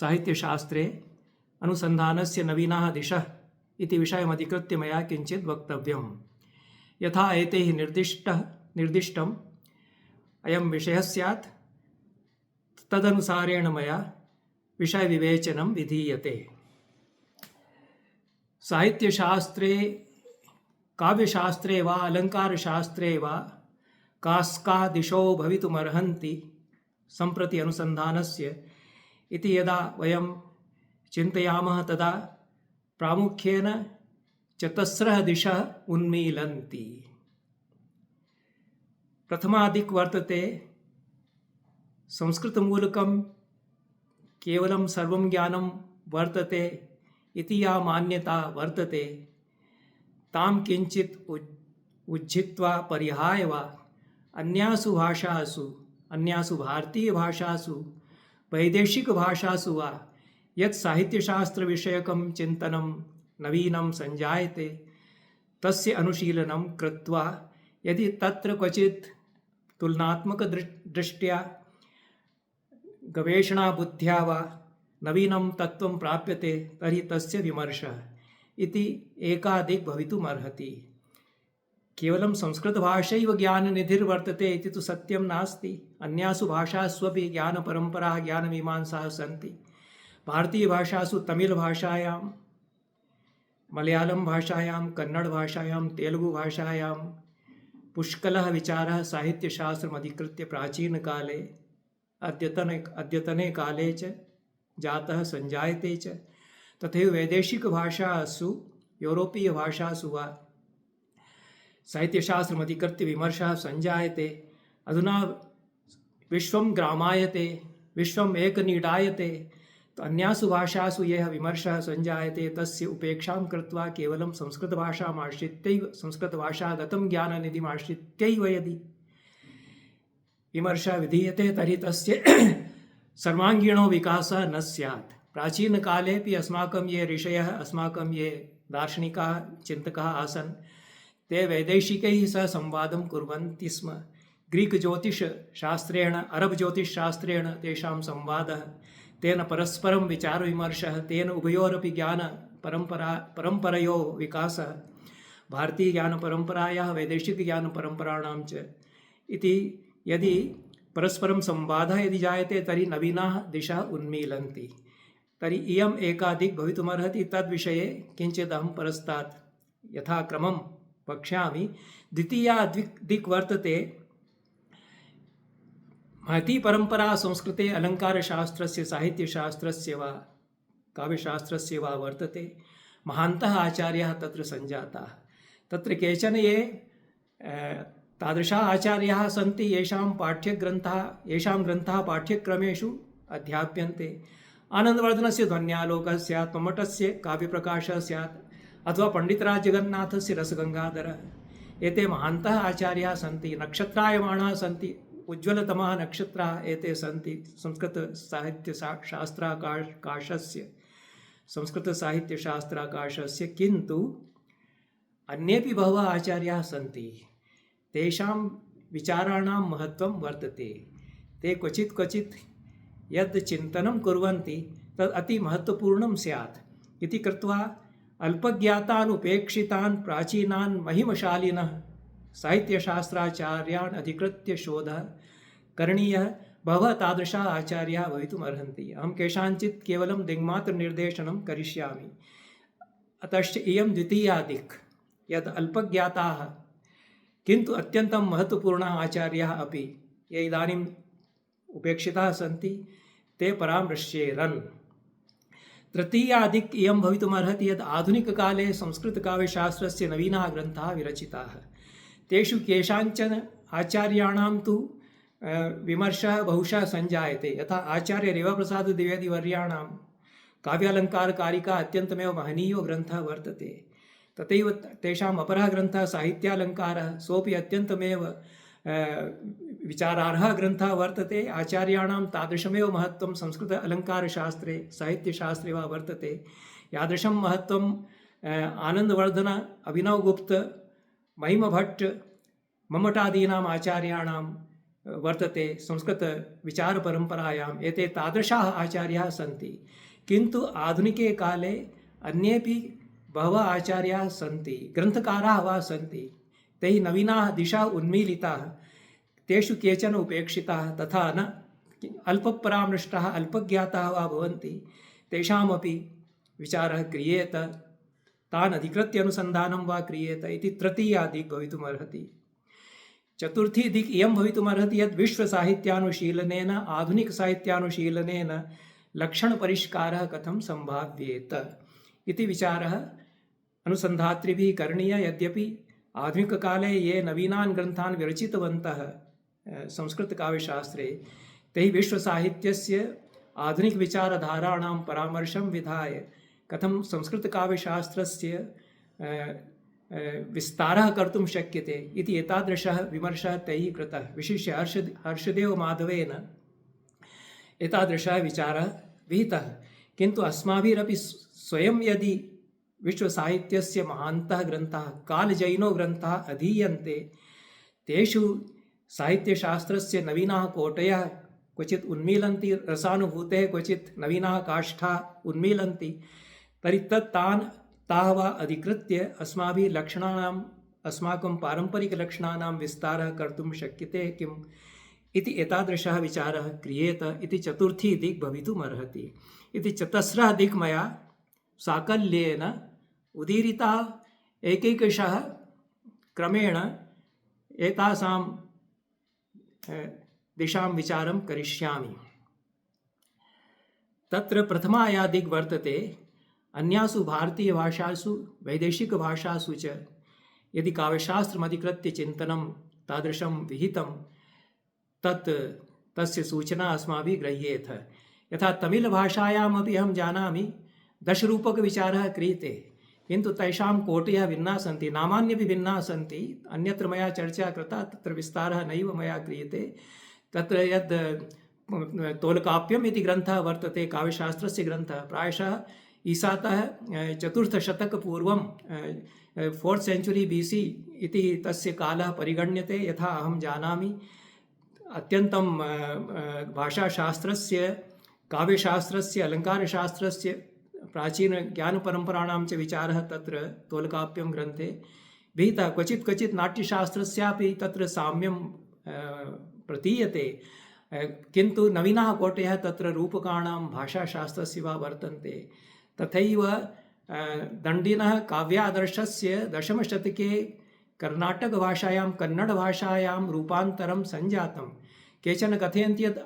साहित्यशास्त्रे अनुसंधानस्य नवीनाः दिशः इति विषयमधिकृत्य मया किञ्चित् वक्तव्यम्। यथा एतैः निर्दिष्टम् अयं विषयः स्यात् तदनुसारेण मया विषयविवेचनं विधीयते। साहित्यशास्त्रे काव्यशास्त्रे वा अलङ्कारशास्त्रे वा कास्का दिशो भवितुमर्हन्ति सम्प्रति अनुसन्धानस्य इति यदा वयं चिन्तयामः तदा प्रामुख्येन चतस्रः दिशः उन्मीलन्ति। प्रथमा दिक् वर्तते संस्कृतमूलकं केवलं सर्वं ज्ञानं वर्तते इति या मान्यता वर्तते तां किञ्चित् उज्झित्वा परिहाय वा अन्यासु भाषासु अन्यासु भारतीयभाषासु वैदेशिकभाषासु वा यत् साहित्यशास्त्रविषयकं चिन्तनं नवीनं संजायते तस्य अनुशीलनं कृत्वा यदि तत्र क्वचित् तुलनात्मकदृष्ट्या गवेषणाबुद्ध्या वा नवीनं तत्त्वं प्राप्यते तर्हि तस्य विमर्शः इति एकादिक् भवितुमर्हति। केवलं संस्कृतभाषैव ज्ञाननिधिर्वर्तते इति तु सत्यं नास्ति। अन्यासु भाषास्वपि ज्ञानपरम्पराः ज्ञानमीमांसाः सन्ति। भारतीयभाषासु तमिळ्भाषायां, मलयाळं भाषायां, कन्नड भाषायां, तेलुगु भाषायां पुष्कलः विचारः साहित्यशास्त्रमधिकृत्य प्राचीनकाले अद्यतने काले च जातः संजायते च। तथैव वैदेशिकभाषासु यूरोपीयभाषासु वा साहित्यशास्त्रमधिकृत्य विमर्शः संजायते। अधुना विश्वं ग्रामायते, विश्वम् एकनीडायते, तो अन्यासु भाषासु यः विमर्शः संजायते तस्य उपेक्षां कृत्वा केवलं संस्कृतभाषामाश्रित्यैव संस्कृतभाषागतं ज्ञाननिधिमाश्रित्यैव यदि विमर्शः विधीयते तर्हि तस्य सर्वाङ्गीणो विकासः न स्यात्। प्राचीनकालेपि अस्माकं ये ऋषयः, अस्माकं ये दार्शनिकाः चिन्तकाः आसन् ते वैदेशिकैः सह संवादं कुर्वन्ति स्म। ग्रीक ज्योतिषशास्त्रेण अरब ज्योतिषशास्त्रेण तेषां संवादः, तेन परस्परं विचारविमर्शः, तेन उभयोरपि परम्परयोः विकासः, भारतीयज्ञानपरम्परायाः वैदेशिकज्ञानपरम्पराणां च इति यदि परस्परं संवादः यदि जायते तर्हि नवीनाः दिशाः उन्मीलन्ति। तर्हि इयम् एका दिक् भवितुमर्हति। तद्विषये किञ्चित् अहं परस्तात् यथाक्रमं वक्ष्यामि। द्वितीया दिक् वर्तते महती परम्परा संस्कृते अलङ्कारशास्त्रस्य, साहित्यशास्त्रस्य वा काव्यशास्त्रस्य वा वर्तते। महान्तः आचार्याः तत्र सञ्जाताः। तत्र केचन ये तादृशाः आचार्याः सन्ति येषां ग्रन्थाः पाठ्यक्रमेषु अध्याप्यन्ते। आनन्दवर्धनस्य ध्वन्यालोकः स्यात्, मम्मटस्य काव्यप्रकाशः स्यात्, अथवा पण्डितराजजगन्नाथस्य रसगङ्गाधरः। एते महान्तः आचार्याः सन्ति, नक्षत्रायमाणाः सन्ति, उज्ज्वलतमाः नक्षत्राः एते सन्ति संस्कृतसाहित्यशास्त्राकाशस्य। किन्तु अन्येपि बहवः आचार्याः सन्ति, तेषां विचाराणां महत्त्वं वर्तते। ते क्वचित् यद् चिन्तनं कुर्वन्ति तद् अति महत्त्वपूर्णं स्यात् इति कृत्वा अल्पज्ञातान् उपेक्षितान् प्राचीनान् महिमशालिनः साहित्यशास्त्राचार्यान् अधिकृत्य शोधः करणीयः। बहवः तादृशाः आचार्याः भवितुमर्हन्ति। अहं केषाञ्चित् केवलं दिङ्मात्रनिर्देशनं करिष्यामि। अतश्च इयं द्वितीया दिक्, यद् अल्पज्ञाताः किन्तु अत्यन्तं महत्त्वपूर्णाः आचार्याः अपि ये इदानीम् उपेक्षिताः सन्ति ते परामृश्येरन्। तृतीया दिक् इयं भवितुमर्हति यद् आधुनिककाले संस्कृतकाव्यशास्त्रस्य नवीनाः ग्रन्थाः विरचिताः। तेषु केषाञ्चन आचार्याणां तु विमर्शः बहुशः संजायते। यथा आचार्य रेवाप्रसादद्विवेदीवर्याणां काव्यालङ्कारकारिका अत्यन्तमेव महनीयो ग्रन्थः वर्तते। तथैव तेषाम् अपरः ग्रन्थः साहित्यालङ्कारः, सोऽपि अत्यन्तमेव विचारार्हः ग्रन्थः वर्तते। आचार्याणां तादृशमेव महत्त्वं संस्कृत अलङ्कारशास्त्रे, साहित्यशास्त्रे वा वर्तते। यादृशं महत्त्वं आनन्दवर्धन, अभिनवगुप्त, महिमभट्ट, मम्मटादीनाम् आचार्याणां वर्तते संस्कृतविचारपरम्परायाम् एते तादृशाः आचार्याः सन्ति। किन्तु आधुनिके काले अन्येपि बहवः आचार्याः सन्ति, ग्रन्थकाराः वा सन्ति। तैः नवीनाः दिशा उन्मीलिताः, तेषु केचन उपेक्षिताः तथा न अल्पपरामृष्टाः अल्पज्ञाताः वा भवन्ति, तेषामपि विचारः क्रियेत, तान् अधिकृत्य अनुसन्धानं वा क्रियेत इति तृतीया दिक् भवितुमर्हति। चतुर्थी दिक् इयं भवितुमर्हति यत् विश्वसाहित्यानुशीलनेन आधुनिकसाहित्यानुशीलनेन लक्षणपरिष्कारः कथं सम्भाव्येत इति विचारः अनुसन्धातृभिः करणीयः। यद्यपि आधुनिककाले ये नवीनान् ग्रन्थान् विरचितवन्तः संस्कृतकाव्यशास्त्रे, तैः विश्वसाहित्यस्य आधुनिकविचारधाराणां परामर्शं विधाय कथं संस्कृतकाव्यशास्त्रस्य विस्तारः कर्तुं शक्यते इति एतादृशः विमर्शः तैः कृतः। विशिष्य हर्षदेवमाधवेन एतादृशः विचारः विहितः। किन्तु अस्माभिरपि स्वयं यदि विश्वसाहित्यस्य महान्तः ग्रन्थाः कालजयिनो ग्रन्थाः अधीयन्ते, तेषु साहित्यशास्त्रस्य नवीनाः कोटयः क्वचित् उन्मीलन्ति, रसानुभूतेः क्वचित् नवीनाः काष्ठाः उन्मीलन्ति, तर्हि ताः वा अधिकृत्य अस्माभिः लक्षणानाम्, अस्माकं पारम्परिकलक्षणानां विस्तारः कर्तुं शक्यते किम् इति एतादृशः विचारः क्रियेत इति चतुर्थी दिक् भवितुमर्हति। इति चतस्रः दिक् मया साकल्येन उदीरिता। एकैकशः क्रमेण एतासां दिशां विचारं करिष्यामि। तत्र प्रथमा या दिक् वर्तते, अन्यासु भारतीयभाषासु वैदेशिकभाषासु च यदि काव्यशास्त्रमधिकृत्य चिन्तनं तादृशं विहितं, तस्य सूचना अस्माभिः गृह्येत। यथा तमिलभाषायामपि अहं जानामि 10 रूपकविचारः क्रियते, किन्तु तेषां कोटयः भिन्नाः सन्ति, नामान्यपि भिन्नाः सन्ति। अन्यत्र मया चर्चा कृता, तत्र विस्तारः नैव मया क्रियते। तत्र यद् तोलकाप्यम् इति ग्रन्थः वर्तते, काव्यशास्त्रस्य ग्रन्थः, प्रायशः ईसातः 4th शतकपूर्वं 4th सेञ्चुरी BC इति तस्य कालः परिगण्यते। यथा अहं जानामि, अत्यन्तं भाषाशास्त्रस्य, काव्यशास्त्रस्य, अलङ्कारशास्त्रस्य प्राचीनज्ञानपरम्पराणां च विचारः तत्र तोलकाप्यं ग्रन्थे विहितः। क्वचित् नाट्यशास्त्रस्यापि तत्र साम्यं प्रतीयते, किन्तु नवीनाः कोटयः तत्र रूपकाणां भाषाशास्त्रस्य वा वर्तन्ते। तथैव दण्डिनः काव्यादर्शस्य 10th शतके कर्णाटकभाषायां कन्नडभाषायां रूपान्तरं सञ्जातं। केचन कथयन्ति यत्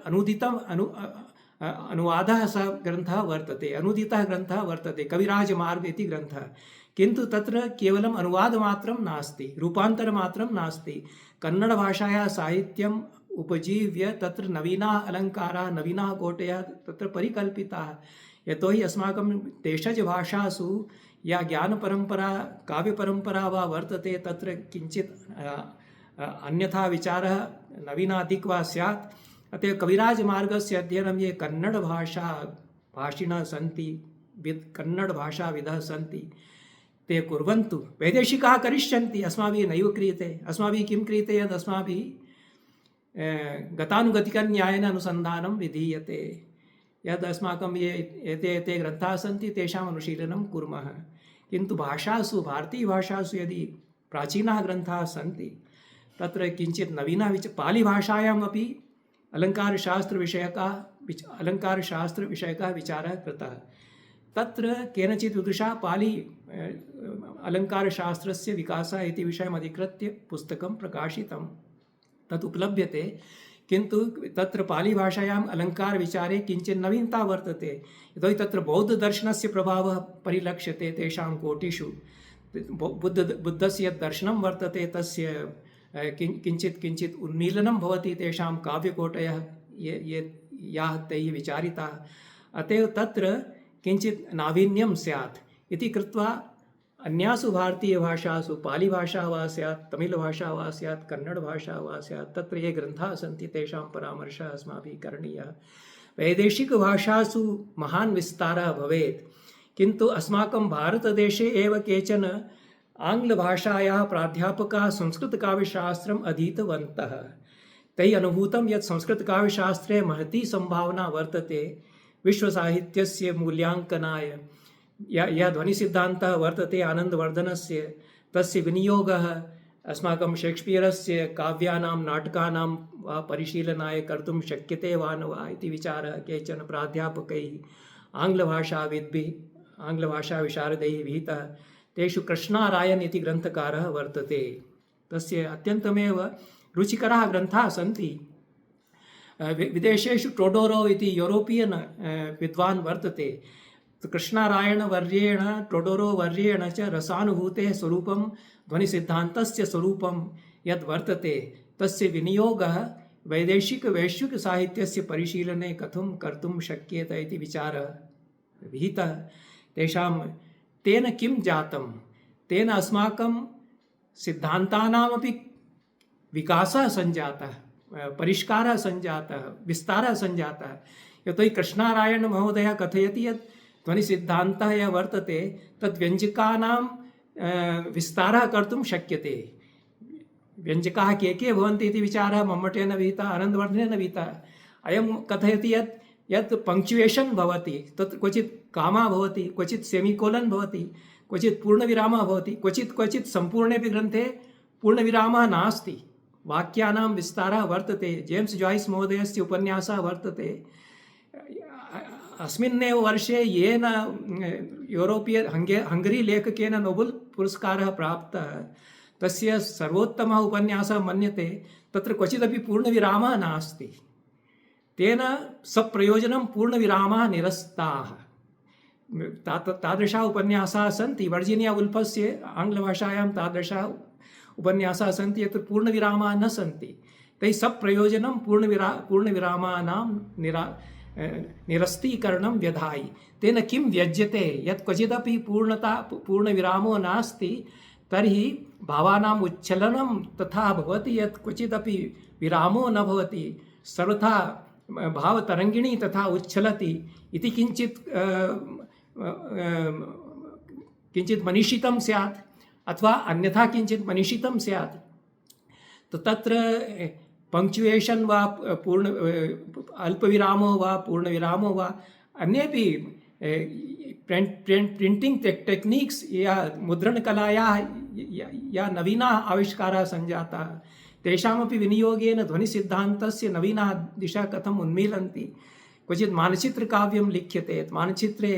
अनुवादः सः ग्रन्थः वर्तते, अनुदितः ग्रन्थः वर्तते, कविराजमार्ग इति ग्रन्थः। किन्तु तत्र केवलम् अनुवादमात्रं नास्ति, रूपान्तरमात्रं नास्ति। कन्नडभाषायाः साहित्यम् उपजीव्य तत्र नवीनाः अलङ्काराः, नवीनाः कोटयः तत्र परिकल्पिताः। यतोहि अस्माकं देशजभाषासु या ज्ञानपरम्परा, काव्यपरम्परा वा वर्तते, तत्र किञ्चित् अन्यथा विचारः नवीनादिक् वा स्यात्। अतः कविराजमार्गस्य अध्ययनं ये भाषिणः सन्ति, कन्नडभाषाविदः सन्ति, ते कुर्वन्तु। वैदेशिकाः करिष्यन्ति, अस्माभिः नैव क्रियते। अस्माभिः किं क्रियते, यद् अस्माभिः गतानुगतिकन्यायेन अनुसन्धानं विधीयते। यद् अस्माकं ये एते ग्रन्थाः सन्ति, तेषाम् अनुशीलनं कुर्मः। किन्तु भाषासु, भारतीयभाषासु यदि प्राचीनाः ग्रन्थाः सन्ति, तत्र किञ्चित् नवीनः पालिभाषायाम् अपि अलङ्कारशास्त्रविषयकः विचारः कृतः। तत्र केनचित् विदुषा पाली अलङ्कारशास्त्रस्य विकासः इति विषयम् अधिकृत्य पुस्तकं प्रकाशितं, तत् उपलभ्यते। किन्तु तत्र पालीभाषायाम् अलङ्कारविचारे किञ्चित् नवीनता वर्तते, यतोहि तत्र बौद्धदर्शनस्य प्रभावः परिलक्ष्यते तेषां कोटिषु। बुद्धस्य यत् दर्शनं वर्तते, तस्य किञ्चित् उन्मीलनं भवति तेषां काव्यकोटयः याः तैः विचारिताः। अत एव तत्र किञ्चित् नावीन्यं स्यात् इति कृत्वा अन्यासु भारतीयभाषासु, पालीभाषा वा स्यात्, तमिलभाषा वा स्यात्, कन्नडभाषा वा स्यात्, तत्र ये ग्रन्थाः सन्ति तेषां परामर्शः अस्माभिः करणीयः। वैदेशिकभाषासु महान् विस्तारः भवेत्, किन्तु अस्माकं भारतदेशे एव केचन आङ्ग्लभाषायाः प्राध्यापकाः संस्कृतकाव्यशास्त्रम् अधीतवन्तः। तैः अनुभूतं यत् संस्कृतकाव्यशास्त्रे महती संभावना वर्तते विश्वसाहित्यस्य मूल्याङ्कनाय। यः ध्वनिसिद्धान्तः वर्तते आनन्दवर्धनस्य, तस्य विनियोगः अस्माकं शेक्स्पियरस्य काव्यानां नाटकानां वा परिशीलनाय कर्तुं शक्यते वा न वा इति विचारः केचन प्राध्यापकैः आङ्ग्लभाषाविद्भिः आङ्ग्लभाषाविशारदैः विहितः। तेषु कृष्णारायन् इति ग्रन्थकारः वर्तते। तस्य अत्यन्तमेव रुचिकराः ग्रन्थाः सन्ति। विदेशेषु टोडोरो इति यूरोपियन् विद्वान् वर्तते। कृष्णारायणवर्येण टोडोरोवर्येण च रसानुभूतेः स्वरूपं ध्वनिसिद्धान्तस्य स्वरूपं यद् वर्तते तस्य विनियोगः वैदेशिकवैश्विकसाहित्यस्य परिशीलने कथं कर्तुं शक्येत इति विचारः विहितः। तेषां तेन किं जातं, तेन अस्माकं सिद्धान्तानामपि विकासः सञ्जातः, परिष्कारः सञ्जातः, विस्तारः सञ्जातः। यतोहि कृष्णारायणमहोदयः कथयति यत् ध्वनिसिद्धान्तः यः वर्तते तद् व्यञ्जकानां विस्तारः कर्तुं शक्यते। व्यञ्जकाः के भवन्ति इति विचारः मम्मटेन विहितः, आनन्दवर्धनेन विहितः। अयं कथयति यत् पङ्क्चुयेशन् भवति, तत्र क्वचित् कामा भवति, क्वचित् सेमिकोलन् भवति, क्वचित् पूर्णविरामः भवति, क्वचित् सम्पूर्णेपि ग्रन्थे पूर्णविरामः नास्ति। वाक्यानां विस्तारः वर्तते। जेम्स् जॉयस् महोदयस्य उपन्यासः वर्तते। अस्मिन्नेव वर्षे येन हङ्गरी लेखकेन नोबेल् पुरस्कारः प्राप्तः, तस्य सर्वोत्तमः उपन्यासः मन्यते। तत्र क्वचिदपि पूर्णविरामः नास्ति। तेन सप्रयोजनं पूर्णविरामाः निरस्ताः। तादृशाः उपन्यासाः सन्ति। वर्जीनिया वुल्फस्य आङ्ग्लभाषायां तादृशाः उपन्यासाः सन्ति यत्र पूर्णविरामाः न सन्ति। तैः सप्रयोजनं पूर्णविरामानां निरस्तीकरणं व्यधायि। तेन किं व्यज्यते? यत् क्वचिदपि पूर्णविरामो नास्ति, तर्हि भावानाम् उच्छलनं तथा भवति यत् क्वचिदपि विरामो न भवति, सर्वथा भावतरङ्गिणी तथा उच्छलति इति किञ्चित् मनीषितं स्यात्, अथवा अन्यथा किञ्चित् मनीषितं स्यात्। तो तत्र पङ्क्चुयेशन् वा अल्पविरामो वा पूर्णविरामो वा अन्येपि प्रिण्टिङ्ग् टेक्निक्स् या मुद्रणकलायाः या नवीनाः आविष्काराः सञ्जाताः, तेषामपि विनियोगेन ध्वनिसिद्धान्तस्य नवीनाः दिशा कथम् उन्मीलन्ति। क्वचित् मानचित्रकाव्यं लिख्यते, मानचित्रे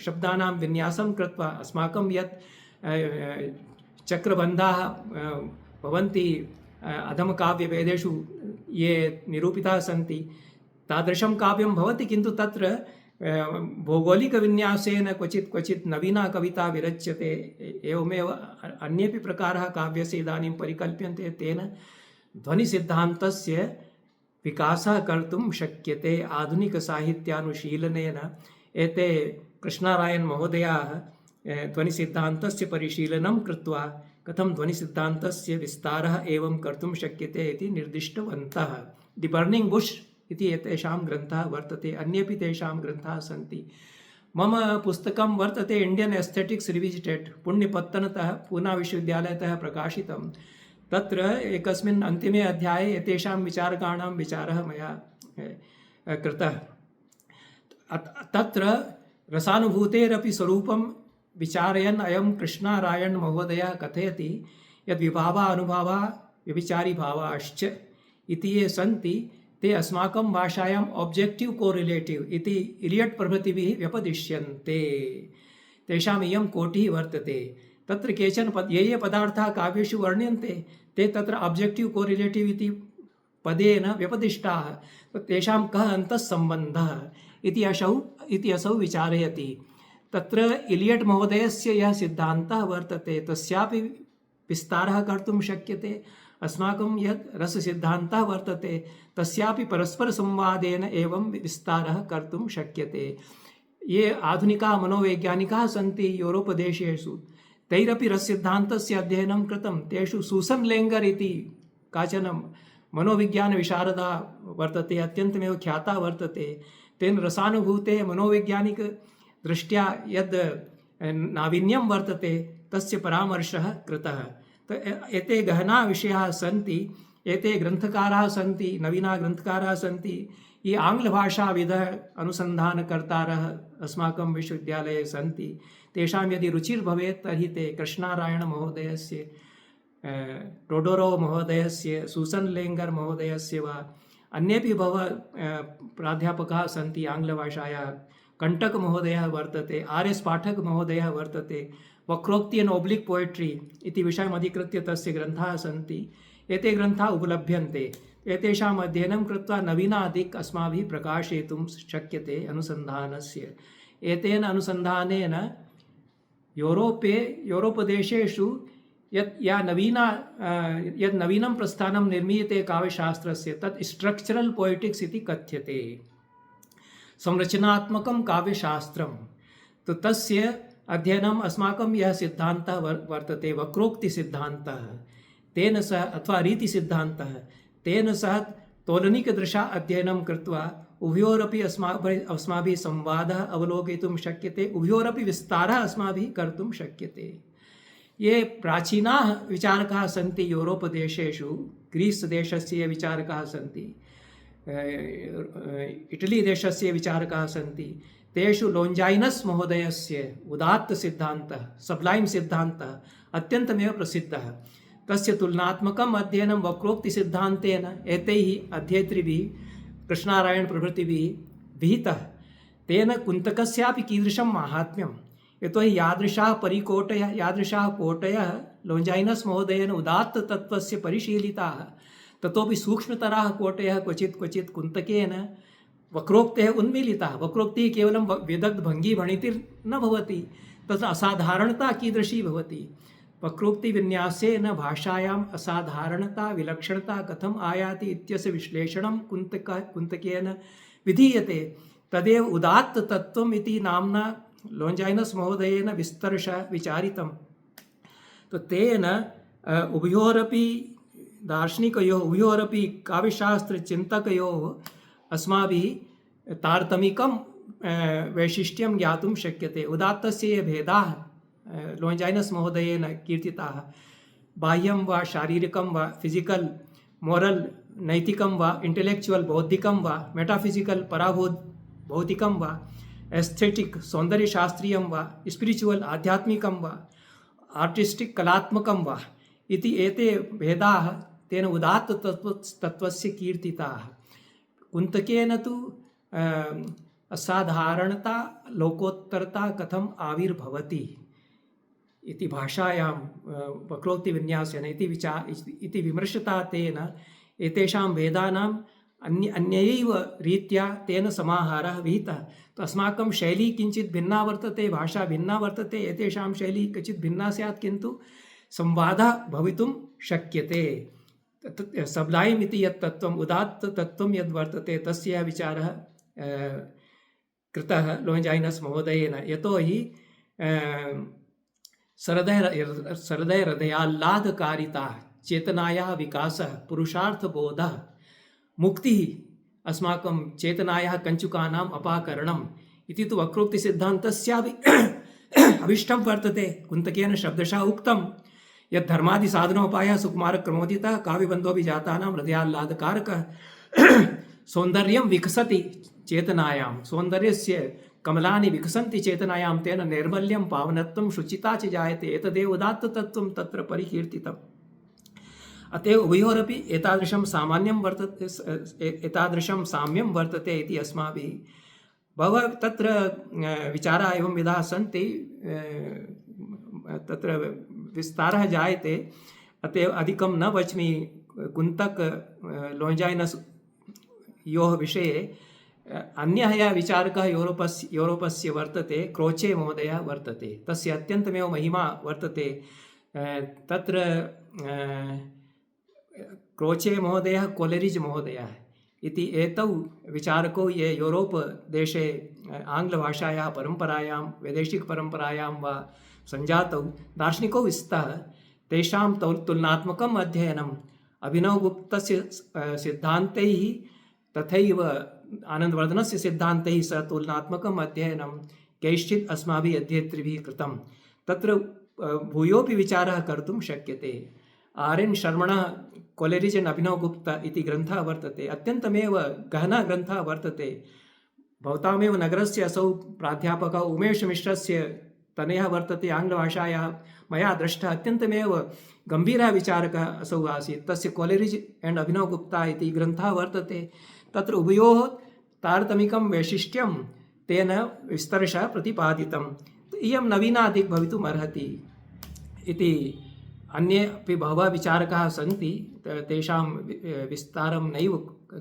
शब्दानां विन्यासं कृत्वा अस्माकं यत् चक्रबन्धाः भवन्ति अधमकाव्यवेदेषु ये निरूपिताः सन्ति, तादृशं काव्यं भवति, किन्तु तत्र भौगोलिकविन्यासेन क्वचित् नवीना कविता विरच्यते। एवमेव अन्येपि प्रकाराः काव्यस्य इदानीं परिकल्प्यन्ते। तेन ध्वनिसिद्धान्तस्य विकासः कर्तुं शक्यते आधुनिकसाहित्यानुशीलनेन। एते कृष्णारायन् महोदयाः ध्वनिसिद्धान्तस्य परिशीलनं कृत्वा कथं ध्वनिसिद्धान्तस्य विस्तारः एवं कर्तुं शक्यते इति निर्दिष्टवन्तः। दि बर्निङ्ग् बुश् इति एतेषां ग्रन्थः वर्तते। अन्येपि तेषां ग्रन्थाः सन्ति। मम पुस्तकं वर्तते इण्डियन् एस्थेटिक्स् रिविजिटेड्, पुण्यपत्तनतः पूना विश्वविद्यालयतः प्रकाशितं। तत्र एकस्मिन् अन्तिमे अध्याये एतेषां विचारकाणां विचारः मया कृतः। तत्र रसानुभूतेरपि स्वरूपं विचारयन् अयं कृष्णारायण् महोदयः कथयति यद् विभावा अनुभावा व्यभिचारी भावाश्च इति ये सन्ति ते अस्माकं भाषायाम् ऑब्जेक्टिव् कोरिलेटिव् इति इलियट् प्रभृतिभिः व्यपदिश्यन्ते। तेषाम् इयं कोटिः वर्तते। तत्र केचन ये पदार्थाः काव्येषु वर्ण्यन्ते ते तत्र ऑब्जेक्टिव् कोरिलेटिव् इति पदेन व्यपदिष्टाः। तेषां कः अन्तःसम्बन्धः इति असौ विचारयति। तत्र इलियट् महोदयस्य यः सिद्धान्तः वर्तते तस्यापि विस्तारः कर्तुं शक्यते। अस्माकं यत् रससिद्धान्तः वर्तते तस्यापि परस्परसंवादेन एवं विस्तारः कर्तुं शक्यते। ये आधुनिकाः मनोवैज्ञानिकाः सन्ति यूरोपदेशेषु, तैरपि रससिद्धान्तस्य अध्ययनं कृतं। तेषु सूसन् लेङ्गर् इति काचन मनोविज्ञानविशारदा वर्तते, अत्यन्तमेव ख्याता वर्तते। तेन रसानुभूतेः मनोवैज्ञानिकदृष्ट्या यद् नावीन्यं वर्तते तस्य परामर्शः कृतः। एते गहना विषयाः सन्ति। एते ग्रन्थकाराः सन्ति, नवीनाः ग्रन्थकाराः सन्ति, ये आङ्ग्लभाषाविदः अनुसन्धानकर्तारः अस्माकं विश्वविद्यालये सन्ति, तेषां यदि रुचिर्भवेत् तर्हि ते कृष्णारायणमहोदयस्य, टोडोरो महोदयस्य, सूसन् लेङ्गर् महोदयस्य वा अन्येपि प्राध्यापकाः सन्ति आङ्ग्लभाषायाः। कण्टक महोदयः वर्तते, आर्.एस्. पाठक महोदयः वर्तते, वक्रोक्ति एण्ड् ओब्लिक् पोयट्री इति विषयम् अधिकृत्य तस्य ग्रन्थाः सन्ति। एते ग्रन्थाः उपलभ्यन्ते। एतेषाम् अध्ययनं कृत्वा नवीनादिक् अस्माभिः प्रकाशयितुं शक्यते अनुसन्धानस्य। एतेन अनुसन्धानेन यूरोपदेशेषु यत् नवीनं प्रस्थानं निर्मीयते काव्यशास्त्रस्य तत् स्ट्रक्चरल् पोयटिक्स् इति कथ्यते। संरचनात्मकं काव्यशास्त्रं तो तस्य अध्ययनम् अस्माकं यः सिद्धान्तः वर्तते वक्रोक्तिसिद्धान्तः, तेन सह अथवा रीतिसिद्धान्तः, तेन सह तोलनिकदृशा अध्ययनं कृत्वा उभयोरपि अस्माभिः संवादः अवलोकयितुं शक्यते, उभयोरपि विस्तारः अस्माभिः कर्तुं शक्यते। ये प्राचीनाः विचारकाः सन्ति यूरोपदेशेषु, ग्रीस् देशस्य विचारकाः सन्ति, इटली देशस्य विचारकाः सन्ति, तेषु लोञ्जाइनस् महोदयस्य उदात्तसिद्धान्तः, सब्लैम् सिद्धान्तः अत्यन्तमेव प्रसिद्धः। तस्य तुलनात्मकम् अध्ययनं वक्रोक्तिसिद्धान्तेन एतैः अध्येतृभिः कृष्णारायणप्रभृतिभिः विहितः। तेन कुन्तकस्यापि कीदृशं माहात्म्यं, यतोहि यादृशाः कोटयः लोञ्जाइनस् महोदयेन उदात्ततत्त्वस्य परिशीलिताः, ततोपि सूक्ष्मतराः कोटयः क्वचित् कुन्तकेन वक्रोक्तेः उन्मीलिताः। वक्रोक्तिः केवलं विदग्धभङ्गिभणितिर्न भवति, तत्र असाधारणता कीदृशी भवति। वक्रोक्तिविन्यासेन भाषायाम् असाधारणता विलक्षणता कथम् आयाति इत्यस्य विश्लेषणं कुन्तकेन विधीयते। तदेव उदात्ततत्त्वम् इति नाम्ना लोञ्जाइनस् महोदयेन विस्तरशः विचारितं। तो तेन उभयोरपि दार्शनिकयोः, उभयोरपि काव्यशास्त्रचिन्तकयोः अस्माभिः तारतम्यिकं वैशिष्ट्यं ज्ञातुं शक्यते। उदात्तस्य ये भेदाः लोञ्जाइनस् महोदयेन कीर्तिताः, बाह्यं वा शारीरिकं वा, फिजिकल् मोरल् नैतिकं वा, इंटेलेक्चुअल बौद्धिकं वा, मेटाफिजिकल भौतिकं वा, एस्थेटिक सौंदर्यशास्त्रीयं वा, स्पिरिचुअल आध्यात्मिकं वा, आर्टिस्टिक कलात्मकं वा इति एते भेदाः तेन उदात्त तत्त्वस्य कीर्तिताः। कुन्तकेन तु असाधारणता लोकोत्तरता कथम् आविर्भवति इति भाषायां वक्रोक्तिविन्यासेन इति विमर्शता तेन एतेषां भेदानाम् अन्यैव रीत्या तेन समाहारः विहितः। तो अस्माकं शैली किञ्चित् भिन्ना वर्तते, भाषा भिन्ना वर्तते, एतेषां शैली क्वचित् भिन्ना स्यात्, किन्तु संवादः भवितुं शक्यते। सब्लैम् इति यत् तत्त्वम्, उदात्ततत्त्वं यद् वर्तते तस्य विचारः कृतः लोञ्जाइनस् महोदयेन। यतोहि सरदयहृदयाह्लादकारिता, चेतनायाः विकासः, पुरुषार्थबोधः, मुक्तिः, अस्माकं चेतनायाः कञ्चुकानाम् अपाकरणम् इति तु वक्रोक्तिसिद्धान्तस्यापि अभिष्टं वर्तते। कुन्तकेन शब्दशः उक्तं यत् धर्मादिसाधनोपायः सुकुमारक्रमोदितः काव्यबन्धोऽपि जातानां हृदयाह्लादकारकः सौन्दर्यं विकसति चेतनायां, सौन्दर्यस्य कमलानि विकसन्ति चेतनायां, तेन नैर्मल्यं पावनत्वं शुचिता च जायते। एतदेव उदात्ततत्त्वं तत्र परिकीर्तितम्। अतएव उभयोरपि एतादृशं साम्यं वर्तते इति अस्माभिः बहवः तत्र विचाराः एवं विधाः सन्ति, तत्र विस्तारः जायते, अतएव अधिकं न वच्मि। कुन्तक लोञ्जाइनस् योः विषये अन्यः यः विचारकः यूरोपस्य वर्तते, क्रोचे महोदयः वर्तते, तस्य अत्यन्तमेव महिमा वर्तते। तत्र क्रोचे महोदयः, कोलेरिज् महोदयः इति एतौ विचारकौ ये यूरोप देशे आङ्ग्लभाषायाः परम्परायां, वैदेशिकपरम्परायां वा सञ्जातौ दार्शनिकौ स्तः, तेषां तुलनात्मकम् अध्ययनम् अभिनवगुप्तस्य सिद्धान्तैः तथैव आनन्दवर्धनस्य सिद्धान्तैः सह तुलनात्मकम् अध्ययनं कैश्चित् अस्माभिः अध्येतृभिः कृतं। तत्र भूयोपि विचारः कर्तुं शक्यते। आर्.एन्. शर्मणः कोलेरिज् एण्ड् अभिनवगुप्ता इति ग्रन्थः वर्तते, अत्यन्तमेव गहनः ग्रन्थः वर्तते। भवतामेव नगरस्य असौ प्राध्यापकः उमेशमिश्रस्य तनयः वर्तते, आङ्ग्लभाषायाः मया दृष्टः, अत्यन्तमेव गम्भीरः विचारकः असौ आसीत्। तस्य कोलेरिज् एण्ड् अभिनवगुप्ता इति ग्रन्थः वर्तते। तत्र उभयोः तारतम्यं वैशिष्ट्यं तेन विस्तरशः प्रतिपादितं। इयं नवीना दिक् भवितुम् अर्हति इति। अन्ये अपि बहवः विचारकाः सन्ति, तेषां विस्तारं नैव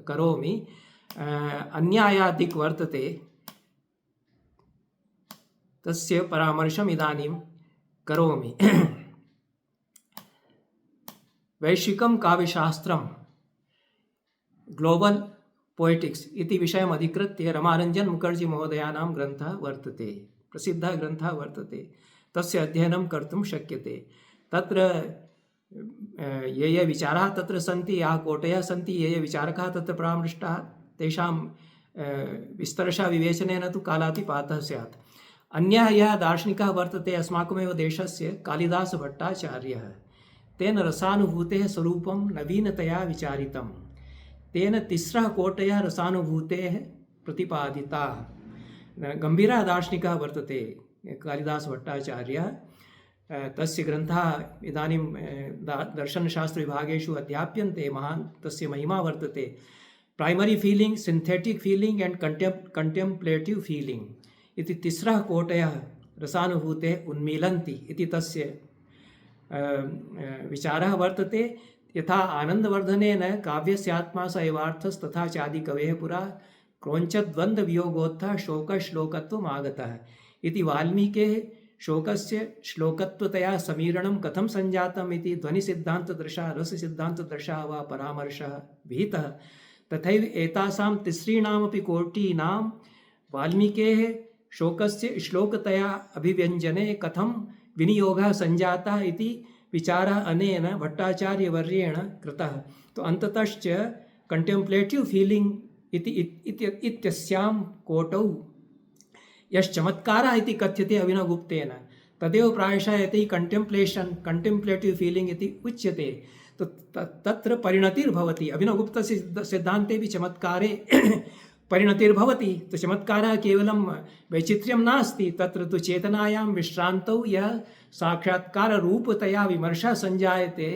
करोमि। अन्या या दिक् वर्तते तस्य परामर्शम् इदानीं करोमि। वैश्विकं काव्यशास्त्रं ग्लोबल् पोएटिक्स् इति विषयम् अधिकृत्य रमारञ्जन् मुखर्जी महोदयानां ग्रन्थः वर्तते, प्रसिद्धः ग्रन्थः वर्तते। तस्य अध्ययनं कर्तुं शक्यते। तत्र ये विचाराः तत्र सन्ति, याः कोटयः सन्ति, ये विचारकाः तत्र परामृष्टाः, तेषां विस्तरशः विवेचनेन तु कालातिपातः स्यात्। अन्यः यः दार्शनिकः वर्तते अस्माकमेव देशस्य कालिदासभट्टाचार्यः, तेन रसानुभूतेः स्वरूपं नवीनतया विचारितं। तेन तिस्रः कोटयः रसानुभूतेः प्रतिपादिताः। गम्भीरः दार्शनिकः वर्तते कालिदासभट्टाचार्यः। तस्य ग्रन्थाः इदानीं दर्शनशास्त्रविभागेषु अध्याप्यन्ते। महान् तस्य महिमा वर्तते। Primary feeling, synthetic feeling and contemplative feeling इति तिस्रः कोटयः रसानुभूते उन्मीलन्ति इति तस्य विचारः वर्तते। यथा आनन्दवर्धनेन काव्यस्यात्मा स एवार्थस्तथा चादिकवेः पुरा क्रौञ्चद्वन्द्ववियोगोत्थः शोकश्लोकत्वम् आगतः इति वाल्मीकेः शोकस्य श्लोकत्वतया समीरणं कथं सञ्जातम् इति ध्वनिसिद्धान्तदर्शा, रससिद्धान्तदर्शा वा परामर्शः विहितः। तथैव एतासां तिस्रीणामपि कोटीनां वाल्मीकेः शोकस्य श्लोकतया अभिव्यञ्जने कथं विनियोगः सञ्जातः इति विचारः अनेन भट्टाचार्यवर्येण कृतः। तो अन्ततश्च कंटेम्प्लेटिव फीलिंग इत्यस्यां कोटौ यश्चमत्कारः इति कथ्यते अभिनवगुप्तेन, तदेव प्रायशः यति कंटेम्प्लेटिव फीलिंग इति उच्यते। तो तत्र परिणतिर्भवति। अभिनवगुप्तस्य सिद्धान्ते भी चमत्कारे परिणतिर्भवति। तो चमत्कारः केवलं वैचित्र्यं नास्ति, तत्र तु चेतनायां विश्रान्तौ यः साक्षात्काररूपतया विमर्शः सञ्जायते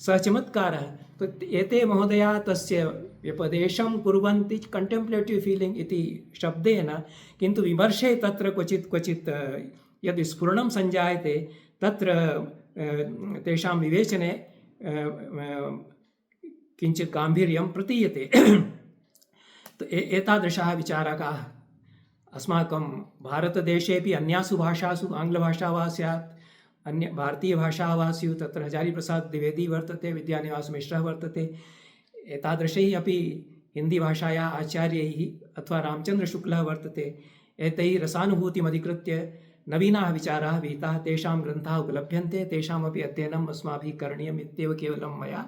सः चमत्कारः। तो एते महोदयाः तस्य व्यपदेशं कुर्वन्ति कंटेम्प्लेटिव फीलिंग इति शब्देन, किन्तु विमर्शे तत्र क्वचित् यद् स्फुरणं सञ्जायते तत्र तेषां विवेचने किञ्चित् गाम्भीर्यं प्रतीयते। तो एतादृशाः विचारकाः अस्माकं भारतदेशेपि अन्यासु भाषासु, आङ्ग्लभाषा वा स्यात्, अन्य भारतीयभाषा वा स्युः, तत्र हजारीप्रसाद द्विवेदी वर्तते, विद्यानिवासमिश्रः वर्तते। एतादृशैः अपि हिन्दीभाषायाः आचार्यैः अथवा रामचन्द्रशुक्लः वर्तते। एतैः रसानुभूतिमधिकृत्य नवीनाः विचाराः विहिताः, तेषां ग्रन्थाः उपलभ्यन्ते, तेषामपि अध्ययनम् अस्माभिः करणीयम् इत्येव केवलं मया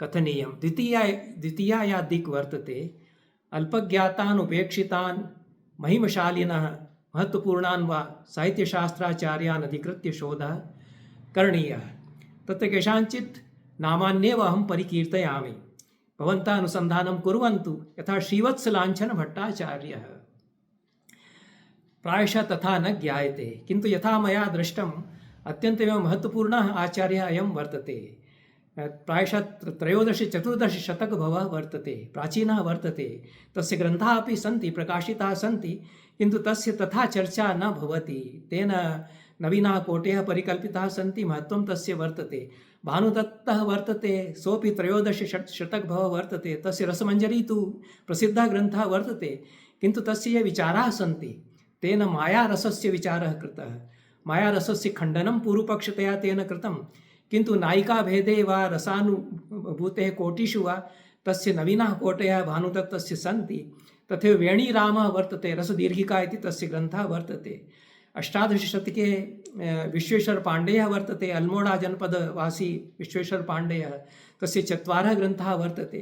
कथनीयं। द्वितीया या दिक् वर्तते, अल्पज्ञातान् उपेक्षितान् महिमशालिनः महत्त्वपूर्णान् वा साहित्यशास्त्राचार्यान् अधिकृत्य शोधः करणीयः। तत्र केषाञ्चित् नामान्येव अहं परिकीर्तयामि, भवन्तः अनुसन्धानं कुर्वन्तु। यथा श्रीवत्सलाञ्छनभट्टाचार्यः, प्रायशः तथा न ज्ञायते, किन्तु यथा मया दृष्टम् अत्यन्तमेव महत्त्वपूर्णः आचार्यः अयं वर्तते। प्रायशः 13-14 शतकभवः वर्तते, प्राचीनः वर्तते। तस्य ग्रन्थाः अपि सन्ति, प्रकाशिताः सन्ति, किन्तु तस्य तथा चर्चा न भवति। तेन नवीनाः कोटयः परिकल्पिताः सन्ति, महत्त्वं तस्य वर्तते। भानुदत्तः वर्तते, सोऽपि 13 शतकभवः वर्तते। तस्य रसमञ्जरी तु प्रसिद्धः ग्रन्थः वर्तते, किन्तु तस्य ये विचाराः सन्ति, तेन मायारसस्य विचारः कृतः। मायारसस्य खण्डनं पूर्वपक्षतया तेन कृतं, किन्तु नायिकाभेदे वा रसानुभूतेः कोटिषु वा तस्य नवीनाः कोटयः भानुदत्तस्य सन्ति। तथैव वेणीरामः वर्तते, रसदीर्घिका इति तस्य ग्रन्थः वर्तते। 18 शतके विश्वेश्वरपाण्डेयः वर्तते, अल्मोड़ा जनपदवासी विश्वेश्वरपाण्डेयः, तस्य 4 ग्रन्थाः वर्तते।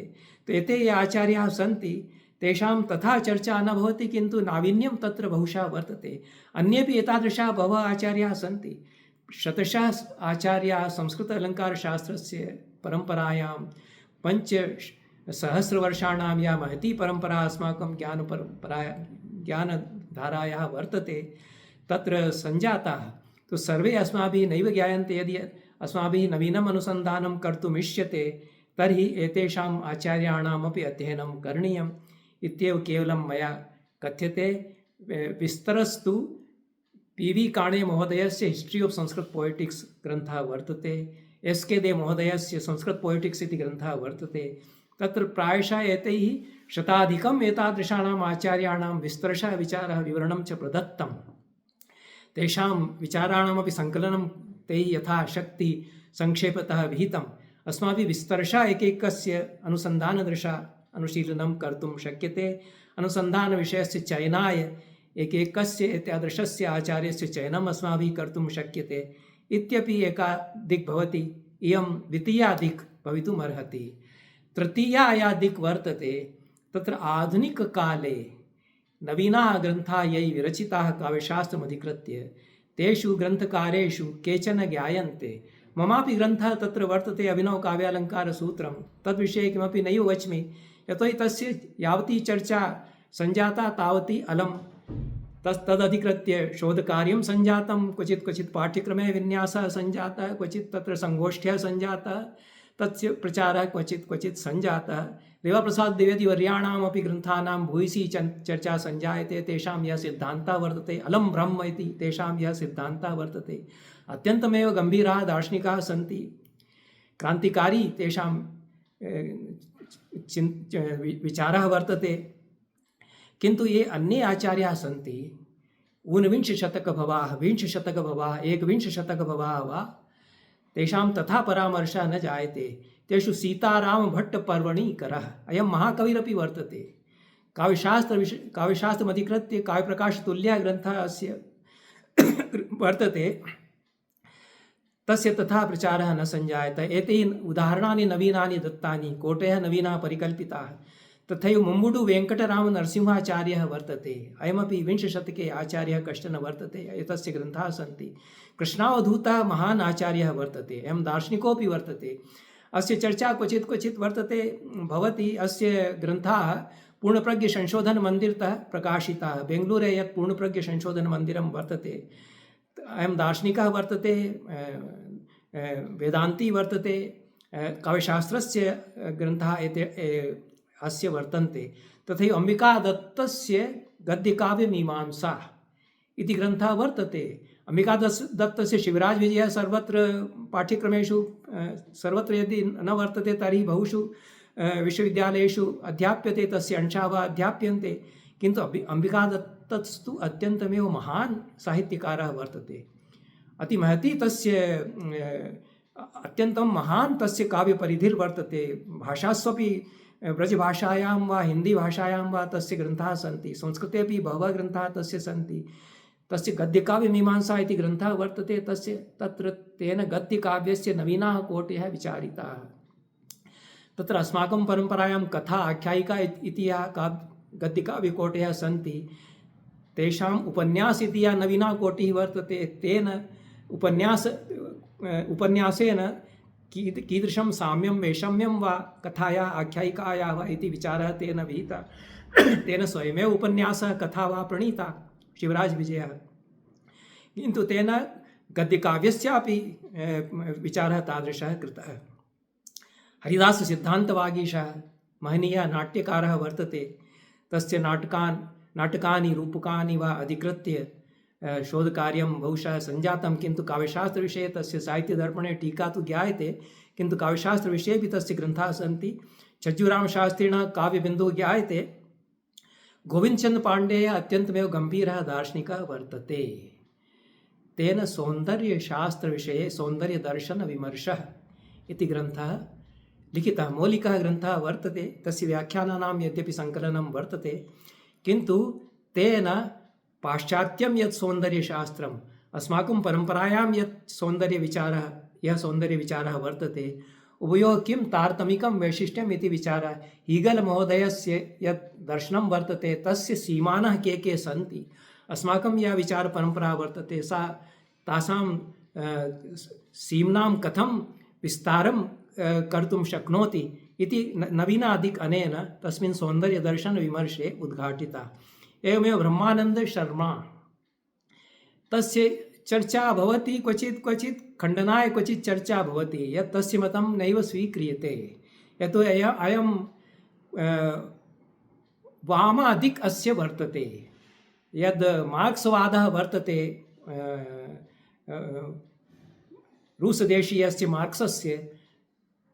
तो एते ये आचार्याः सन्ति तेषां तथा चर्चा न भवति, किन्तु नावीन्यं तत्र बहुशः वर्तते। अन्येपि एतादृशाः बहवः आचार्याः सन्ति। शतशः आचार्याः संस्कृत अलङ्कारशास्त्रस्य परम्परायां पञ्चसहस्रवर्षाणां या महती परम्परा अस्माकं ज्ञानधारायाः वर्तते तत्र सञ्जाताः तो सर्वे अस्माभिः नैव ज्ञायन्ते। यदि अस्माभिः नवीनम् अनुसन्धानं कर्तुम् इष्यते तर्हि एतेषाम् आचार्याणामपि अध्ययनं करणीयम् इत्येव केवलं मया कथ्यते। विस्तरस्तु PV काणे महोदयस्य हिस्ट्री ऑफ संस्कृत पोएटिक्स ग्रन्थः वर्तते। SK दे महोदयस्य संस्कृत पोएटिक्स इति ग्रन्थः वर्तते। तत्र प्रायशः एतैः शताधिकम् एतादृशानाम् आचार्याणां विस्तरशः विचारः विवरणं च प्रदत्तं। तेषां विचाराणामपि सङ्कलनं तैः यथाशक्ति संक्षेपतः विहितम्। अस्माभिः विस्तरशः एकैकस्य अनुसन्धानदृशा अनुशीलनं कर्तुं शक्यते। अनुसन्धानविषयस्य चयनाय एकैकस्य एतादृशस्य आचार्यस्य चयनम् अस्माभिः कर्तुं शक्यते इत्यपि एका दिक् भवति। इयं द्वितीया दिक् भवितुमर्हति। तृतीया या दिक् वर्तते तत्र आधुनिककाले नवीनाः ग्रन्थाः यैः विरचिताः काव्यशास्त्रमधिकृत्य तेषु ग्रन्थकारेषु केचन ज्ञायन्ते। ममापि ग्रन्थः तत्र वर्तते अभिनवकाव्यालङ्कारसूत्रं। तद्विषये किमपि नैव वच्मि यतोहि तस्य यावती चर्चा सञ्जाता तावती अलम्। तदधिकृत्य शोधकार्यं सञ्जातं, क्वचित् पाठ्यक्रमे विन्यासः सञ्जातः, क्वचित् तत्र सङ्गोष्ठ्यः सञ्जातः, तस्य प्रचारः क्वचित् सञ्जातः। देवप्रसाद द्विवेदी वर्याणामपि ग्रन्थानां भूयसी चर्चा सञ्जायते। तेषां यः सिद्धान्तः वर्तते अलं ब्रह्म इति तेषां यः सिद्धान्तः वर्तते अत्यन्तमेव गम्भीराः दार्शनिकाः सन्ति। क्रान्तिकारी तेषां विचारः वर्तते। किन्तु ये अन्ये आचार्याः सन्ति ऊनविंशशतकभवाः, विंशशतकभवाः, एकविंशशतकभवाः वा तेषां तथा परामर्शः न जायते। तेषु सीतारामभट्टपर्वणिकरः अयं महाकविरपि वर्तते। काव्यशास्त्रमधिकृत्य काव्यप्रकाशतुल्यः ग्रन्थः अस्य वर्तते। तस्य तथा प्रचारः न सञ्जायते। एतैः उदाहरणानि नवीनानि दत्तानि, कोटयः नवीनाः परिकल्पिताः। तथैव मुम्बुडु वेङ्कटरामनरसिंहाचार्यः वर्तते। अयमपि विंशशतके आचार्यः कश्चन वर्तते। एतस्य ग्रन्थाः सन्ति। कृष्णावधूतः महान् आचार्यः वर्तते। अयं दार्शनिकोऽपि वर्तते। अस्य चर्चा क्वचित् वर्तते भवति। अस्य ग्रन्थाः पूर्णप्रज्ञसंशोधनमन्दिरतः प्रकाशिताः। बेङ्गलूरे यत् पूर्णप्रज्ञसंशोधनमन्दिरं वर्तते, अयं दार्शनिकः वर्तते, वेदान्ती वर्तते, काव्यशास्त्रस्य ग्रन्थाः एते अस्य वर्तन्ते। तथैव अम्बिकादत्तस्य गद्यकाव्यमीमांसा इति ग्रन्थः वर्तते। अम्बिकादत्तस्य शिवराजविजयः सर्वत्र पाठ्यक्रमेषु सर्वत्र यदि न वर्तते तर्हि बहुषु विश्वविद्यालयेषु अध्याप्यते, तस्य अंशाः वा अध्याप्यन्ते। किन्तु अम्बिकादत्तस्तु अत्यन्तमेव महान् साहित्यकारः वर्तते। अतिमहती तस्य अत्यन्तं महान् तस्य काव्यपरिधिर्वर्तते। भाषास्वपि ब्रजभाषायां वा हिन्दीभाषायां वा तस्य ग्रन्थाः सन्ति। संस्कृते अपि बहवः ग्रन्थाः तस्य सन्ति। तस्य गद्यकाव्यमीमांसा इति ग्रन्थः वर्तते। तत्र तेन गद्यकाव्यस्य नवीनाः कोटयः विचारिताः। तत्र अस्माकं परम्परायां कथा आख्यायिका इति या गद्यकाव्यकोटयः सन्ति, तेषाम् उपन्यास इति या नवीना कोटिः वर्तते। तेन उपन्यासेन कीदृशं साम्यं वैषम्यं वा कथायाः आख्यायिकायाः वा इति विचारः तेन विहितः। तेन स्वयमेव उपन्यासः कथा वा प्रणीता शिवराजविजयः। किन्तु तेन गद्यकाव्यस्यापि विचारः तादृशः कृतः। हरिदाससिद्धान्तवागीशः महनीयः नाट्यकारः वर्तते। तस्य नाटकानि रूपकानि वा अधिकृत्य शोधकार्यं बहुशः सञ्जातं। किन्तु काव्यशास्त्रविषये तस्य साहित्यदर्पणे टीका तु ज्ञायते, किन्तु काव्यशास्त्रविषयेपि तस्य ग्रन्थाः सन्ति। छज्जूरामशास्त्रिणः काव्यबिन्दुः ज्ञायते। गोविन्दचन्द्रपाण्डेयः अत्यन्तमेव गम्भीरः दार्शनिकः वर्तते। तेन सौन्दर्यशास्त्रविषये सौन्दर्यदर्शनविमर्शः इति ग्रन्थः लिखितः। मौलिकः ग्रन्थः वर्तते। तस्य व्याख्यानानां यद्यपि सङ्कलनं वर्तते, किन्तु तेन पाश्चात्यं यत् सौन्दर्यशास्त्रम् अस्माकं परम्परायां यत् सौन्दर्यविचारः वर्तते, उभयोः किं तारतम्यं वैशिष्ट्यम् इति विचारः। हीगल महोदयस्य यत् दर्शनं वर्तते तस्य सीमानः के सन्ति। अस्माकं या विचारपरम्परा वर्तते सा तासां सीम्नां कथं विस्तारं कर्तुं शक्नोति इति नवीनाधिक अनेन तस्मिन् सौन्दर्यदर्शनविमर्शे उद्घाटिता। एवमेव ब्रह्मानन्दशर्मा तस्य चर्चा भवति, क्वचित् क्वचित् खण्डनाय क्वचित् चर्चा भवति, यत् तस्य मतं नैव स्वीक्रियते। यतो अयं वामादिक अस्य वर्तते। यद् मार्क्सवादः वर्तते रूसदेशीयस्य मार्क्सस्य,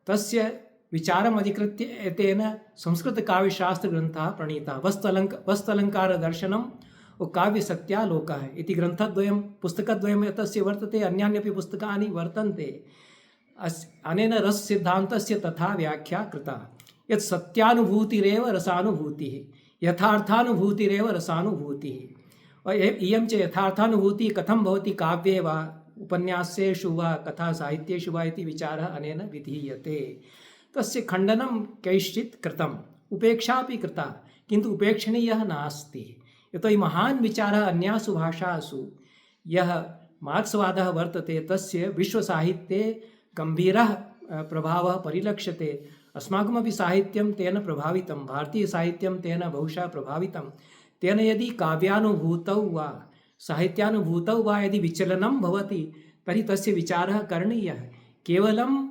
तस्य विचारम् अधिकृत्य एतेन संस्कृतकाव्यशास्त्रग्रन्थः प्रणीतः। वस्त्वलङ्कारदर्शनं काव्यसत्यालोकः इति ग्रन्थद्वयं पुस्तकद्वयम् एतस्य वर्तते। अन्यान्यपि पुस्तकानि वर्तन्ते। अनेन रससिद्धान्तस्य तथा व्याख्या कृता यत् सत्यानुभूतिरेव रसानुभूतिः, यथार्थानुभूतिरेव रसानुभूतिः। इयं च यथार्थानुभूतिः कथं भवति काव्ये वा उपन्यासेषु वा कथासाहित्येषु वा इति विचारः अनेन विधीयते। तस्य खण्डनं कैश्चित् कृतम्, उपेक्षापि कृता, किन्तु उपेक्षणीयः नास्ति। यतोहि महान् विचारः अन्यासु भाषासु यः मार्क्सवादः वर्तते तस्य विश्वसाहित्ये गम्भीरः प्रभावः परिलक्ष्यते। अस्माकमपि साहित्यं तेन प्रभावितं, भारतीयसाहित्यं तेन बहुशः प्रभावितं। तेन यदि काव्यानुभूतौ वा साहित्यानुभूतौ वा यदि विचलनं भवति तर्हि तस्य विचारः करणीयः। केवलं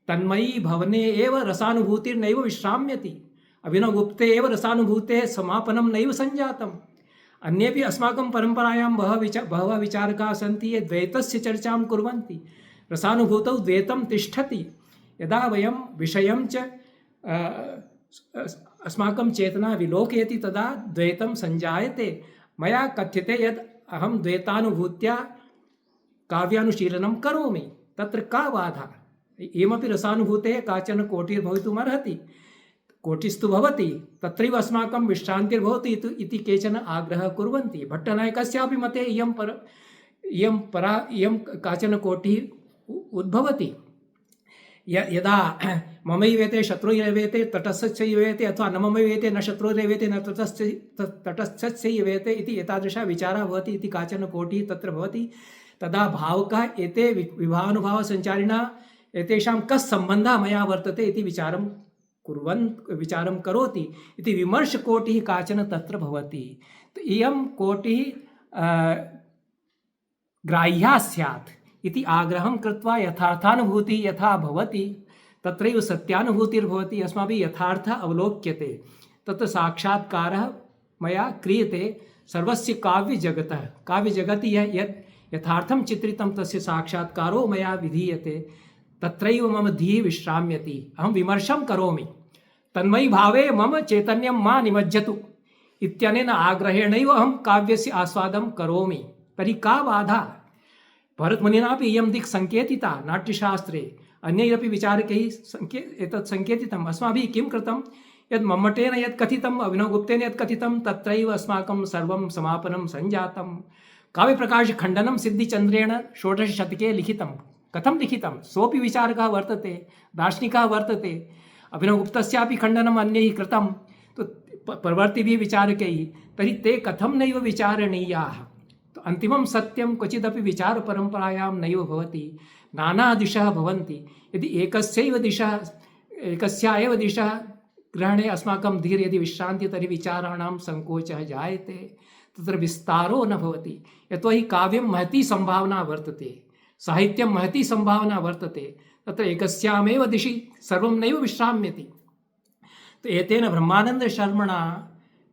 तन्मयी भवने एव रसानुभूतिर्नैव विश्राम्यति। अभिनवगुप्ते एव रसानुभूतेः समापनं नैव सञ्जातम्। अन्येपि अस्माकं परम्परायां बहवः विचारकाः सन्ति ये द्वैतस्य चर्चां कुर्वन्ति। रसानुभूतौ द्वैतं तिष्ठति। यदा वयं विषयं च अस्माकं चेतना विलोकयति तदा द्वैतं सञ्जायते। मया कथ्यते यत् अहं द्वैतानुभूत्या काव्यानुशीलनं करोमि, तत्र का बाधा? इयमपि रसानुभूतेः काचन कोटिर्भवितुमर्हति। कोटिस्तु भवति, तत्रैव अस्माकं विश्रान्तिर्भवति इति केचन आग्रहः कुर्वन्ति। भट्टनायकस्यापि मते इयं काचन कोटिः उद्भवति। यदा ममैवेते शत्रुरैवेते तटस्थस्यैवेते अथवा न ममैवेते न शत्रुरैवेते न तटस्थस्यैवेते इति एतादृशः विचारः भवति इति काचन कोटिः तत्र भवति, तदा भावुकः एते विभावानुभावसञ्चारिणः एतेषां कः सम्बन्धः मया वर्तते इति विचारं करोति इति विमर्शकोटिः काचन तत्र भवति। तो इयं कोटिः ग्राह्या स्यात् इति आग्रहं कृत्वा यथार्थानुभूतिः यथा भवति तत्रैव सत्यानुभूतिर्भवति। अस्माभिः यथार्थः अवलोक्यते। तत्र साक्षात्कारः मया क्रियते सर्वस्य काव्यजगतः। काव्यजगति यत् यथार्थं चित्रितं तस्य साक्षात्कारो मया विधीयते। तत्रैव मम धीः विश्राम्यति। अहं विमर्शं करोमि, तन्मयी भावे मम चैतन्यं मा निमज्जतु इत्यनेन आग्रहेणैव अहं काव्यस्य आस्वादं करोमि। तर्हि का बाधा? भरतमुनिनापि इयं दिक् सङ्केतिता नाट्यशास्त्रे, अन्यैरपि विचारकैः एतत् सङ्केतितम्। अस्माभिः किं कृतं? यद् मम्मटेन यत् कथितम्, अभिनवगुप्तेन यत् कथितं तत्रैव अस्माकं सर्वं समापनं सञ्जातं। काव्यप्रकाशखण्डनं सिद्धिचन्द्रेण षोडशशतके लिखितं। कथं लिखितं? सोऽपि विचारकः वर्तते, दार्शनिकः वर्तते। अभिनवगुप्तस्यापि खण्डनम् अन्यैः कृतं, तो प्रवर्तिभिः विचारकैः। तर्हि ते कथं नैव विचारणीयाः? तो अन्तिमं सत्यं क्वचिदपि विचारपरम्परायां नैव भवति, नाना दिशः भवन्ति। यदि एकस्या एव दिशः ग्रहणे अस्माकं धीर् यदि विश्रान्ति तर्हि विचाराणां सङ्कोचः जायते, तत्र विस्तारो न भवति। यतोहि काव्यं महती सम्भावना वर्तते, साहित्यं महती सम्भावना वर्तते। तत्र एकस्यामेव दिशि सर्वं नैव विश्राम्यति। तो एतेन ब्रह्मानन्दशर्मणा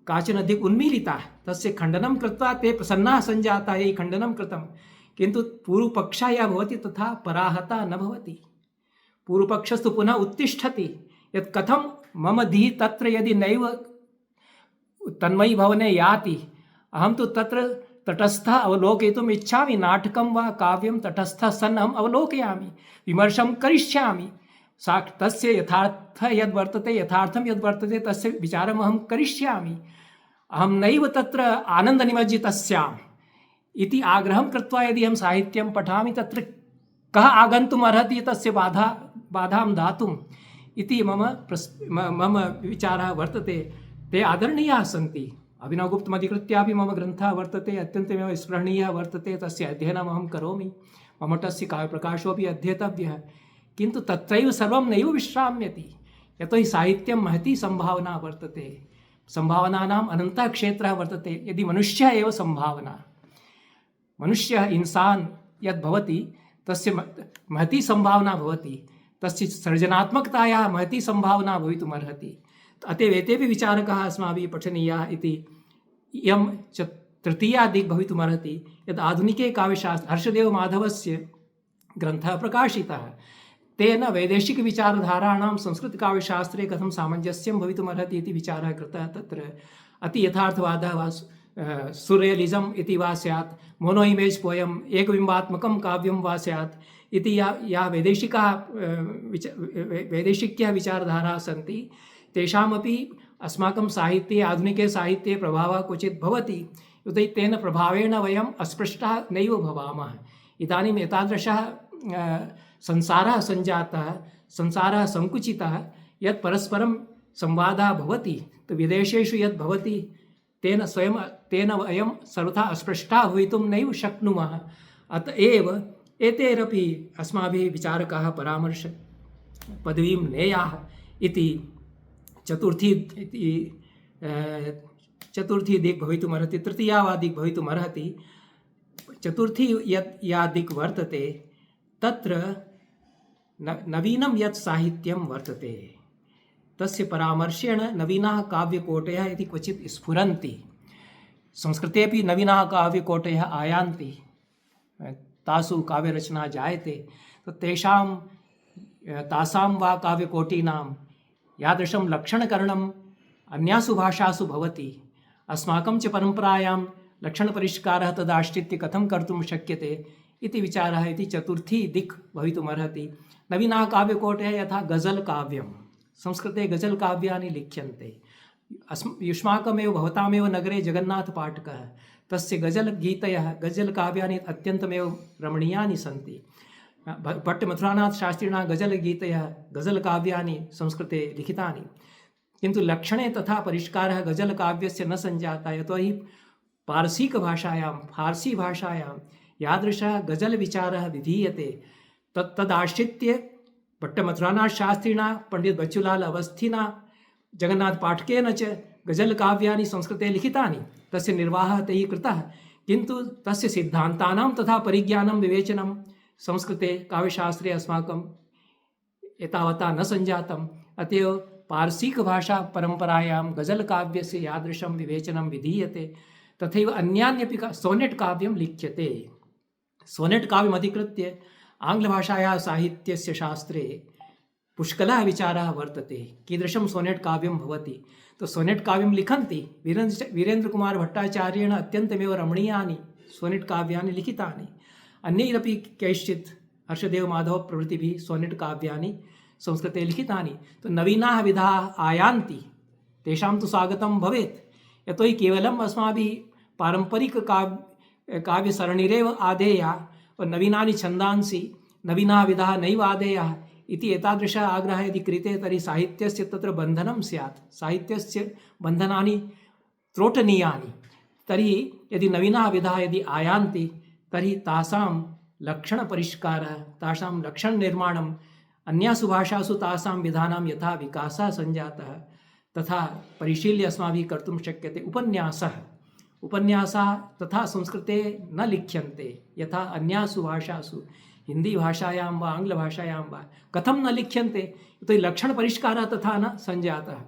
काचन दिक् उन्मीलिता, तस्य खण्डनं कृत्वा ते प्रसन्नाः सञ्जाताः। यैः खण्डनं कृतं, किन्तु पूर्वपक्षः यः भवति तथा पराहता न भवति। पूर्वपक्षस्तु पुनः उत्तिष्ठति यत् कथं मम धीः तत्र यदि नैव तन्मयी भवने याति, अहं तु तत्र तटस्थः अवलोकयितुम् इच्छामि। नाटकं वा काव्यं तटस्थः सन् अहम् अवलोकयामि, विमर्शं करिष्यामि। तस्य यथार्थं यद् वर्तते तस्य विचारम् अहं करिष्यामि। अहं नैव तत्र आनन्दनिमज्जितः स्याम् इति आग्रहं कृत्वा यदि अहं साहित्यं पठामि तत्र कः आगन्तुम् अर्हति तस्य बाधां दातुम् इति मम विचारः वर्तते। ते आदरणीयाः सन्ति। अभिनवगुप्तमधिकृत्यापि मम ग्रन्थः वर्तते, अत्यन्तमेव स्पृहणीयः वर्तते। तस्य अध्ययनम् अहं करोमि। मम तस्य काव्यप्रकाशोऽपि अध्येतव्यः, किन्तु तत्रैव सर्वं नैव विश्राम्यति। यतो हि साहित्यं महती संभावना वर्तते, संभावनानाम् अनन्तः क्षेत्रः वर्तते। यदि मनुष्यः एव संभावना, मनुष्यः इंसान यद् भवति तस्य महती संभावना भवति, तस्य सृजनात्मकतायाः महती संभावना भवितुमर्हति। अतएव एतेपि विचारकाः अस्माभिः पठनीयाः इति इयं तृतीया दिक् भवितुमर्हति। यद् आधुनिके काव्यशास्त्रे हर्षदेवमाधवस्य ग्रन्थः प्रकाशितः, तेन वैदेशिकविचारधाराणां संस्कृतकाव्यशास्त्रे कथं सामञ्जस्यं भवितुमर्हति इति विचारः कृतः। तत्र अति यथार्थवादः वा सुरेलिज़म् इति वा स्यात्, मोनो इमेज् पोयम् एकबिम्बात्मकं काव्यं वा स्यात् इति या वैदेशिक्यः विचारधाराः सन्ति, तेषामपि अस्माकं साहित्ये, आधुनिके साहित्ये प्रभावः क्वचित् भवति। यतो हि तेन प्रभावेण वयम् अस्पृष्टाः नैव भवामः। इदानीम् एतादृशः संसारः सञ्जातः, संसारः सङ्कुचितः, यत् परस्परं संवादः भवति, तो विदेशेषु यद् भवति तेन वयं सर्वथा अस्पृष्टाः भवितुं नैव शक्नुमः। अतएव एतैरपि अस्माभिः विचारकाः परामर्श पदवीं नेयाः इति चतुर्थी दिक् भवितुमर्हति। तृतीया वा दिक् भवितुमर्हति। चतुर्थी या दिक् वर्तते तत्र नवीनं यत् साहित्यं वर्तते तस्य परामर्शेण नवीनाः काव्यकोटयः इति क्वचित् स्फुरन्ति। संस्कृतेपि नवीनाः काव्यकोटयः आयान्ति, तासु काव्यरचना जायते। तो तासां वा काव्यकोटीनां यादृशं लक्षणकरणम् अन्यासु भाषासु भवति। अस्माकं च परम्परायां लक्षणपरिष्कारः तदाश्रित्य कथं कर्तुं शक्यते इति विचारः इति चतुर्थी दिक् भवितुमर्हति। नवीनाः काव्यकोटयः यथा गज़ल् काव्यं, संस्कृते गज़ल् काव्यानि लिख्यन्ते। युष्माकमेव भवतामेव नगरे जगन्नाथपाठकः, तस्य गज़ल् गीतयः, गज़ल् काव्यानि अत्यन्तमेव रमणीयानि सन्ति। भट्टमथुरानाथ शास्त्रिणा गज़ल् गीतयः, गज़ल् काव्यानि संस्कृते लिखितानि। किन्तु लक्षणे तथा परिष्कारः गज़ल् काव्यस्य न सञ्जातः, यतोहि फार्सी भाषायां यादृशः गज़ल् विचारः विधीयते तदाश्रित्य भट्टमथुरानाथ शास्त्रिणा, पंडित बच्चूलाल अवस्थिना, जगन्नाथ पाठकेन च गज़ल् काव्यानि संस्कृते लिखितानि। तस्य निर्वाहः तैः कृतः, किन्तु तस्य सिद्धान्तानां तथा परिज्ञानं विवेचनं संस्कृते काव्यशास्त्रे अस्माकं एतावता न सञ्जातम्। अतएव पार्सीकभाषा परम्परायां गज़ल् काव्यस्य यादृशं विवेचनं विधीयते, तथैव अन्यान्यपि सोनेट् काव्यं लिख्यते। सोनेट् काव्यमधिकृत्य आङ्ग्लभाषायाः साहित्यस्य शास्त्रे पुष्कलः विचारः वर्तते, कीदृशं सोनेट् काव्यं भवति। तो सोनेट् काव्यं लिखन्ति वीरेन्द्रकुमार भट्टाचार्येण अत्यन्तमेव रमणीयानि सोनेट् काव्यानि लिखितानि। अन्यैरपि कैश्चित् हर्षदेवमाधव प्रभृतिभिः सोनेट् काव्यानि संस्कृते लिखितानि। तो नवीनाः विधाः आयान्ति, तेषां तु स्वागतं भवेत्। यतोहि केवलम् अस्माभिः पारम्परिककाव्यसरणिरेव आदेया, नवीनानि छन्दांसि नवीनाः विधाः नैव आदेयाः इति एतादृशः आग्रहः यदि क्रियते तर्हि साहित्यस्य तत्र बन्धनं स्यात्। साहित्यस्य बन्धनानि त्रोटनीयानि। तर्हि यदि नवीनाः विधाः यदि आयान्ति तर्हि तासां लक्षणपरिष्कारः, तासां लक्षणनिर्माणम् अन्यासु भाषासु तासां विधानां यथा विकासः सञ्जातः तथा परिशील्य अस्माभिः कर्तुं शक्यते। उपन्यासाः तथा संस्कृते न लिख्यन्ते यथा अन्यासु भाषासु, हिंदी भाषायां वा आङ्ग्लभाषायां वा कथं न लिख्यन्ते, यतोहि लक्षणपरिष्कारः तथा न सञ्जातः।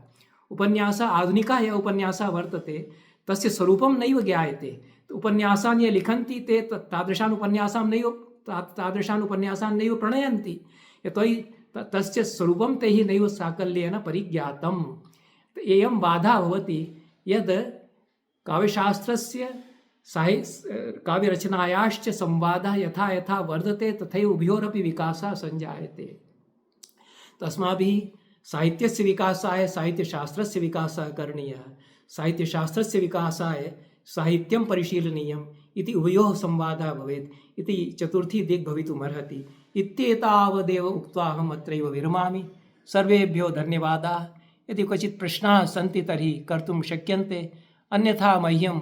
उपन्यासः आधुनिकः यः उपन्यासः वर्तते तस्य स्वरूपं नैव ज्ञायते। उपन्यासान् ये लिखन्ति ते तादृशान् उपन्यासान् नैव प्रणयन्ति, यतोहि तस्य स्वरूपं तैः नैव साकल्येन परिज्ञातम्। एवं बाधा भवति यद् काव्यशास्त्रस्य काव्यरचनायाश्च संवादः यथा यथा वर्धते तथैव उभयोरपि विकासः सञ्जायते। तस्माभिः साहित्यस्य विकासाय साहित्यशास्त्रस्य विकासः करणीयः, साहित्यशास्त्रस्य विकासाय साहित्यं परिशीलनीयम् इति उभयोः संवादः भवेत् इति चतुर्थी दिक् भवितुमर्हति। इत्येतावदेव उक्त्वा अहम् अत्रैव विरमामि। सर्वेभ्यो धन्यवादाः। यदि क्वचित् प्रश्नाः सन्ति तर्हि कर्तुं शक्यन्ते, अन्यथा मह्यं